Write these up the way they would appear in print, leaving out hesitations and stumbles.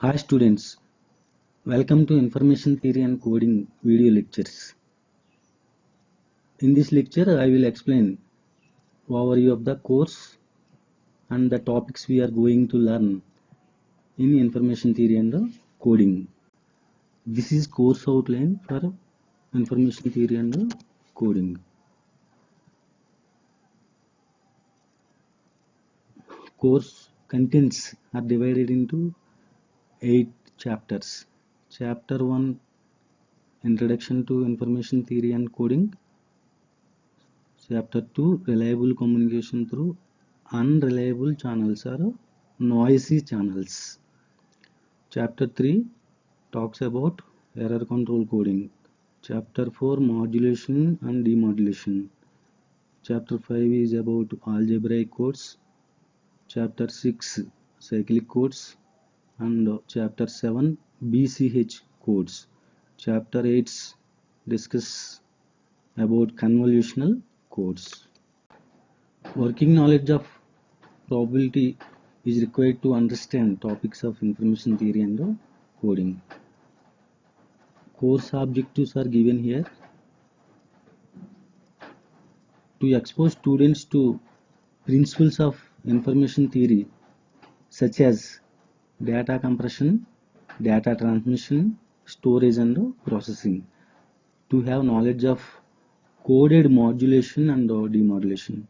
Hi students, welcome to Information Theory and Coding video lectures. In this lecture, I will explain overview of the course and the topics we are going to learn in Information Theory and Coding. This is course outline for Information Theory and Coding. Course contents are divided into 8 chapters. Chapter 1, Introduction to Information Theory and Coding. Chapter 2, Reliable Communication through Unreliable Channels or Noisy Channels. Chapter 3 talks about Error Control Coding. Chapter 4, Modulation and Demodulation. Chapter 5 is about Algebraic Codes. Chapter 6, Cyclic Codes. And Chapter 7, BCH Codes. Chapter 8 discuss about Convolutional Codes. Working knowledge of probability is required to understand topics of information theory and coding. Course objectives are given here. To expose students to principles of information theory such as data compression, data transmission, storage and processing. To have knowledge of coded modulation and demodulation.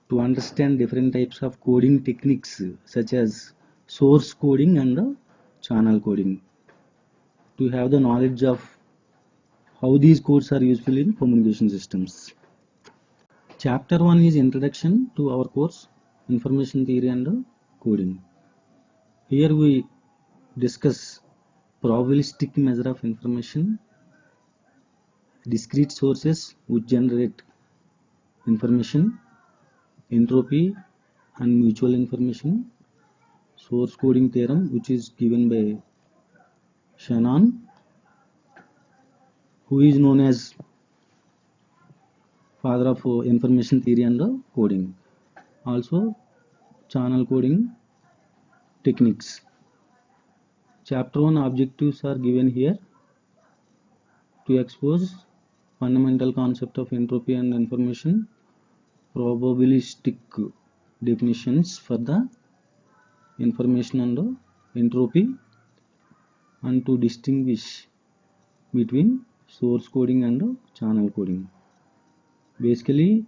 To understand different types of coding techniques such as source coding and channel coding. To have the knowledge of how these codes are useful in communication systems. Chapter 1 is Introduction to our course Information Theory and Coding. Here we discuss probabilistic measure of information, discrete sources which generate information, entropy and mutual information, source coding theorem which is given by Shannon, who is known as father of information theory and coding. Also channel coding techniques. Chapter 1 objectives are given here to expose fundamental concept of entropy and information, probabilistic definitions for the information and entropy, and to distinguish between source coding and channel coding. Basically,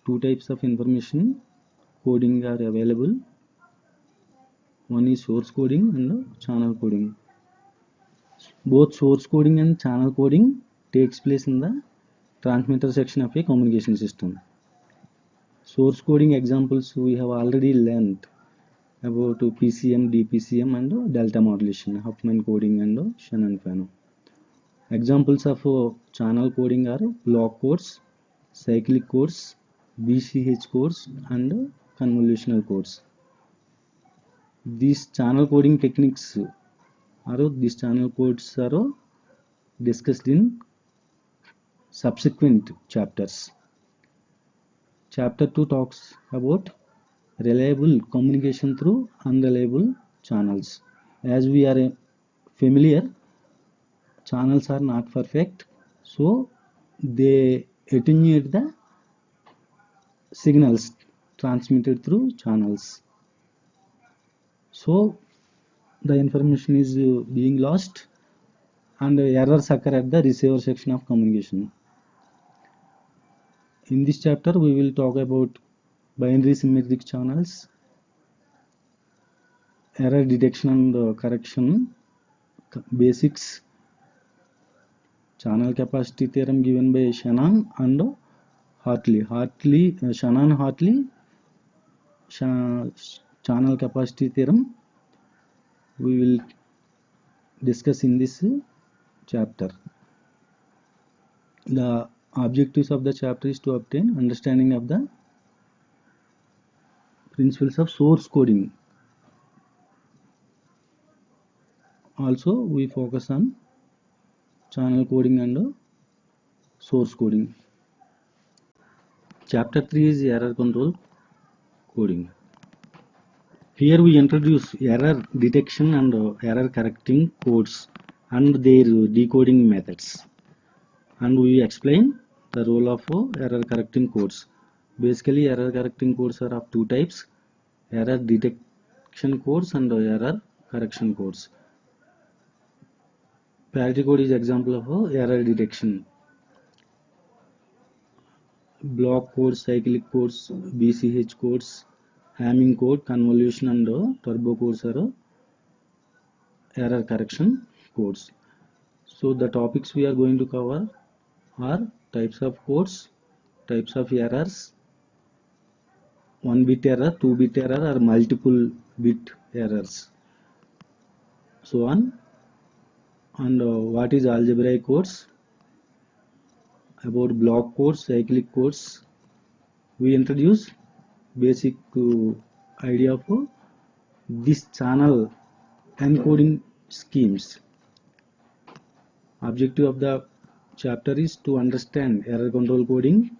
two types of information coding are available. One is source coding and channel coding. Both source coding and channel coding takes place in the transmitter section of a communication system. Source coding examples we have already learned about PCM, DPCM and delta modulation, Huffman coding and Shannon-Fano. Examples of channel coding are block codes, cyclic codes, BCH codes and convolutional codes. These channel coding techniques these channel codes are discussed in subsequent chapters. Chapter 2 talks about reliable communication through unreliable channels. As we are familiar, channels are not perfect, so they attenuate the signals transmitted through channels. So the information is being lost and errors occur at the receiver section of communication. In this chapter we will talk about binary symmetric channels, error detection and correction, basics, channel capacity theorem given by Shannon and Hartley. Shannon-Hartley channel capacity theorem we will discuss in this chapter. The objectives of the chapter is to obtain understanding of the principles of source coding. Also we focus on channel coding and source coding. Chapter 3 is error control coding. Here we introduce error detection and error correcting codes and their decoding methods, and we explain the role of error correcting codes. Basically, error correcting codes are of two types: error detection codes and error correction codes. Parity code is example of error detection. Block codes, cyclic codes, BCH codes, Hamming code, convolution and turbo codes are error correction codes. So the topics we are going to cover are types of codes, types of errors, 1-bit error, 2-bit error or multiple bit errors, so on, and what is algebraic codes, about block codes, cyclic codes. We introduce basic idea of this channel encoding schemes. Objective of the chapter is to understand error control coding,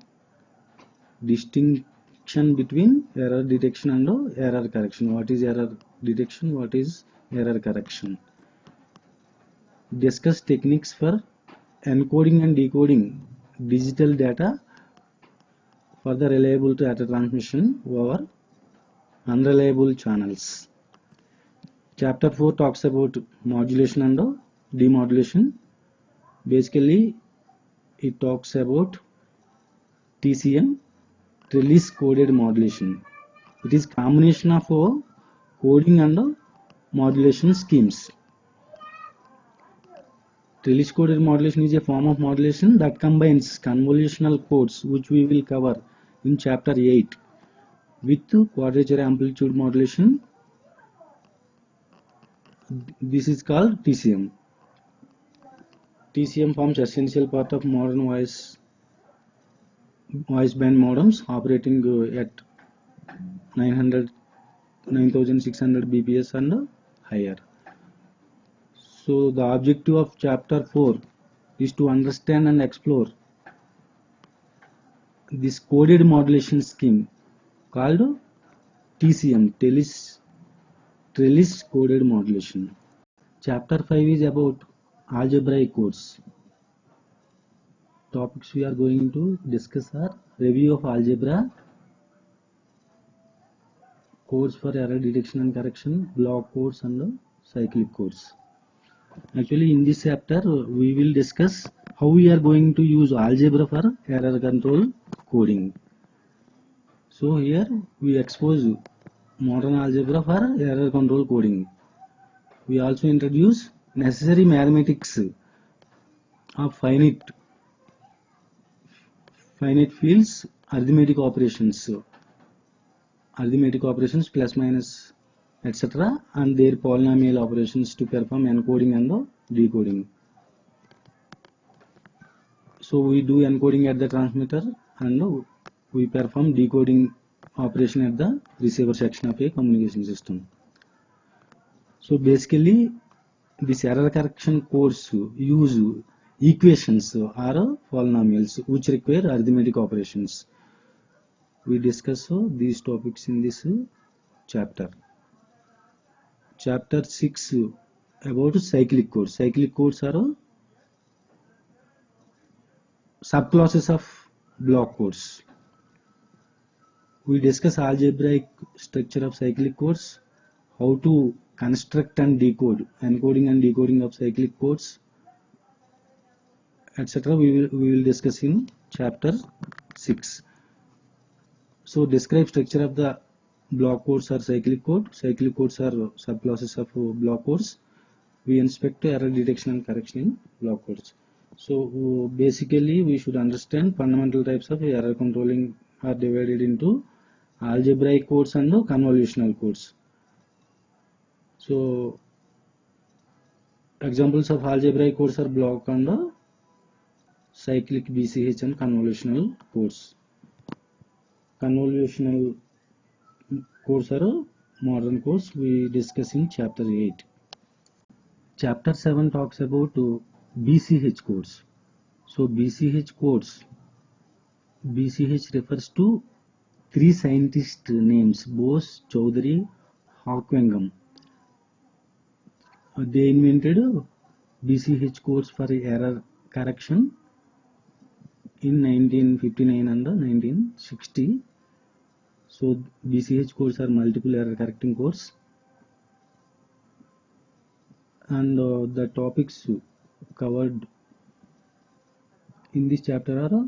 distinction between error detection and error correction. What is error detection? What is error correction? Discuss techniques for encoding and decoding digital data for the reliable data transmission over unreliable channels. Chapter 4 talks about modulation and demodulation. Basically, it talks about TCM, trellis coded modulation. It is combination of coding and modulation schemes. Trellis coded modulation is a form of modulation that combines convolutional codes, which we will cover in chapter 8, with quadrature amplitude modulation. This is called TCM. TCM forms essential part of modern voice band modems operating at 9600 bps and higher. So the objective of chapter 4 is to understand and explore this coded modulation scheme called TCM, trellis coded modulation. Chapter 5 is about algebraic codes. Topics we are going to discuss are review of algebra, codes for error detection and correction, block codes and cyclic codes. Actually, in this chapter we will discuss how we are going to use algebra for error control coding. So here we expose modern algebra for error control coding. We also introduce necessary mathematics of finite fields, arithmetic operations plus minus etc., and their polynomial operations to perform encoding and decoding. So we do encoding at the transmitter and we perform decoding operation at the receiver section of a communication system. So basically, this error correction codes use equations or polynomials which require arithmetic operations. We discuss these topics in this chapter. Chapter 6 about cyclic codes. Cyclic codes are subclasses of block codes. We discuss algebraic structure of cyclic codes, how to construct and decode, encoding and decoding of cyclic codes, etc. We will discuss in chapter 6. So describe structure of the block codes or cyclic code. Cyclic codes are subclasses of block codes. We inspect error detection and correction in block codes. So basically, we should understand fundamental types of error controlling are divided into algebraic codes and convolutional codes. So examples of algebraic codes are block and cyclic, BCH and convolutional codes. Convolutional codes are modern codes. We discuss in chapter 8. Chapter 7 talks about BCH codes. So BCH codes, BCH refers to three scientist names: Bose, Chowdhury, Hawkwingham. They invented BCH codes for error correction in 1959 and 1960. So BCH codes are multiple error correcting codes, and the topics covered in this chapter are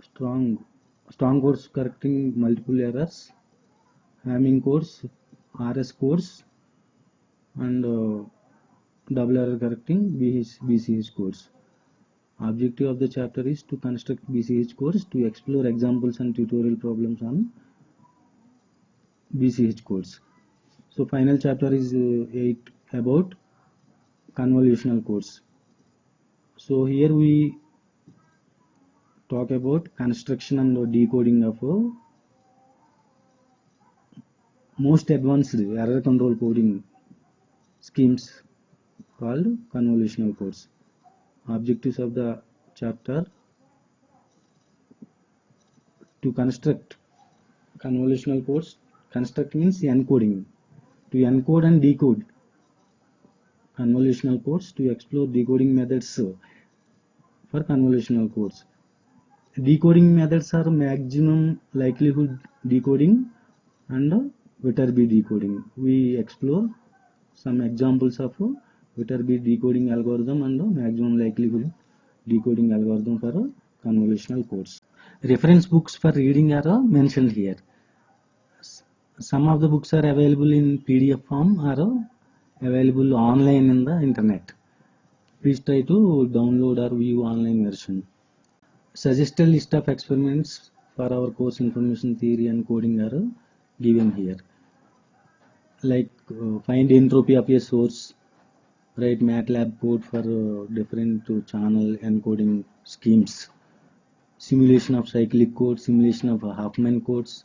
strong codes correcting multiple errors, Hamming codes, RS codes, and double error correcting BCH codes. Objective of the chapter is to construct BCH codes, to explore examples and tutorial problems on BCH codes. So final chapter is 8 about convolutional codes. So here we talk about construction and decoding of most advanced error control coding schemes called convolutional codes. Objectives of the chapter: to construct convolutional codes. Construct means encoding. To encode and decode convolutional codes, to explore decoding methods for convolutional codes. Decoding methods are maximum likelihood decoding and Viterbi decoding. We explore some examples of Viterbi decoding algorithm and maximum likelihood decoding algorithm for convolutional codes. Reference books for reading are mentioned here. Some of the books are available in PDF form or available online in the internet. Please try to download or view online version. Suggested list of experiments for our course information theory and coding are given here. Like find entropy of a source, write MATLAB code for different channel encoding schemes, simulation of cyclic code, simulation of Huffman codes,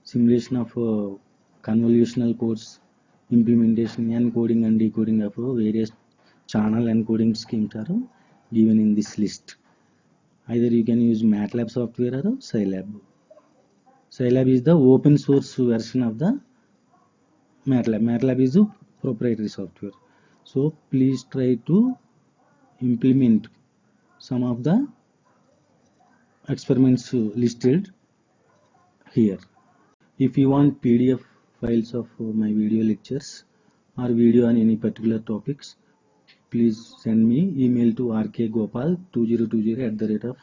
simulation of convolutional codes, implementation, encoding and decoding of various channel encoding schemes are given in this list. Either you can use MATLAB software or Scilab. Scilab is the open source version of the MATLAB. MATLAB is a proprietary software. So please try to implement some of the experiments listed here. If you want PDF files of my video lectures or video on any particular topics, please send me email to rkgopal2020@gmail.com.